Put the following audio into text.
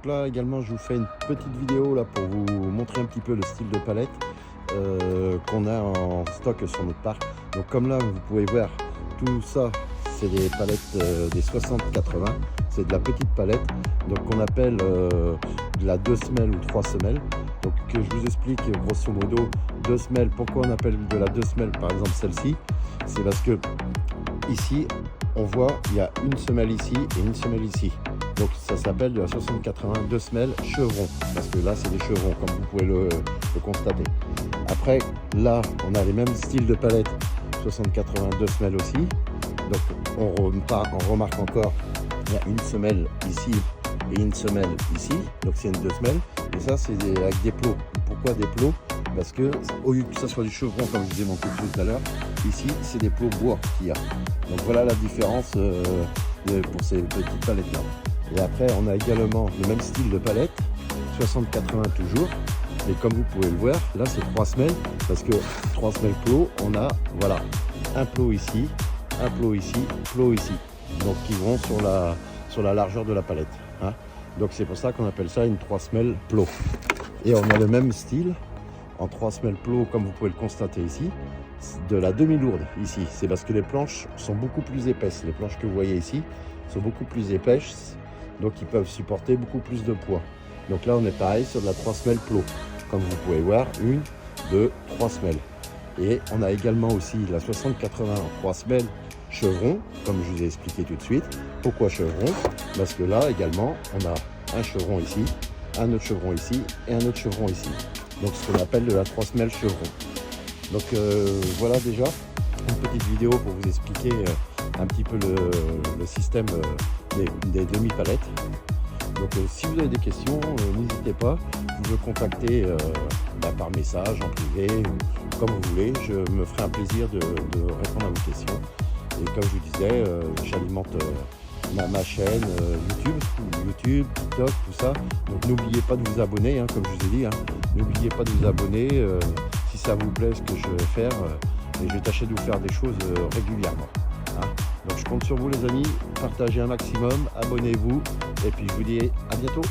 là également je vous fais une petite vidéo là pour vous montrer un petit peu le style de palette qu'on a en stock sur notre parc. Donc comme là vous pouvez voir, tout ça c'est des palettes des 60-80, c'est de la petite palette, donc on appelle de la 2 semelles ou 3 semelles. Donc que je vous explique grosso modo 2 semelles. Pourquoi on appelle de la 2 semelles par exemple celle-ci? C'est parce que ici on voit il y a une semelle ici et une semelle ici. Donc ça s'appelle de la 60-80 2 semelles chevron, parce que là c'est des chevrons comme vous pouvez le constater. Après là on a les mêmes styles de palettes 60-80 2 semelles aussi. Donc on remarque encore il y a une semelle ici et une semelle ici, donc c'est une 2 semelles. Et ça c'est avec des plots. Pourquoi des plots? Parce que au lieu que ça soit du chevron comme je disais mon coup tout à l'heure, ici c'est des plots bois qu'il y a. Donc voilà la différence pour ces petites palettes là. Et après on a également le même style de palette 60-80 toujours, et comme vous pouvez le voir là c'est 3 semelles, parce que 3 semelles plots, on a voilà un plot ici, un plot ici, plot ici, donc qui vont sur la largeur de la palette, hein. Donc c'est pour ça qu'on appelle ça une 3 semelles plot. Et on a le même style en 3 semelles plot comme vous pouvez le constater ici, de la demi-lourde ici. C'est parce que les planches sont beaucoup plus épaisses. Les planches que vous voyez ici sont beaucoup plus épaisses, donc ils peuvent supporter beaucoup plus de poids. Donc là on est pareil sur de la 3 semelles plot, comme vous pouvez voir, 1, 2, 3 semelles. Et on a également aussi la 60-80 en 3 semelles chevron, comme je vous ai expliqué tout de suite. Pourquoi chevron? Parce que là également on a un chevron ici, un autre chevron ici et un autre chevron ici. Donc ce qu'on appelle de la 3 semelles chevron. Donc voilà déjà une petite vidéo pour vous expliquer un petit peu le système des demi-palettes. Donc si vous avez des questions, n'hésitez pas, vous pouvez contacter par message, en privé, ou comme vous voulez. Je me ferai un plaisir de répondre à vos questions. Et comme je vous disais, j'alimente ma chaîne YouTube, TikTok, tout ça. Donc n'oubliez pas de vous abonner, hein, comme je vous ai dit. Hein. N'oubliez pas de vous abonner si ça vous plaît ce que je vais faire. Et je vais tâcher de vous faire des choses régulièrement. Hein. Donc je compte sur vous les amis, partagez un maximum, abonnez-vous. Et puis je vous dis à bientôt.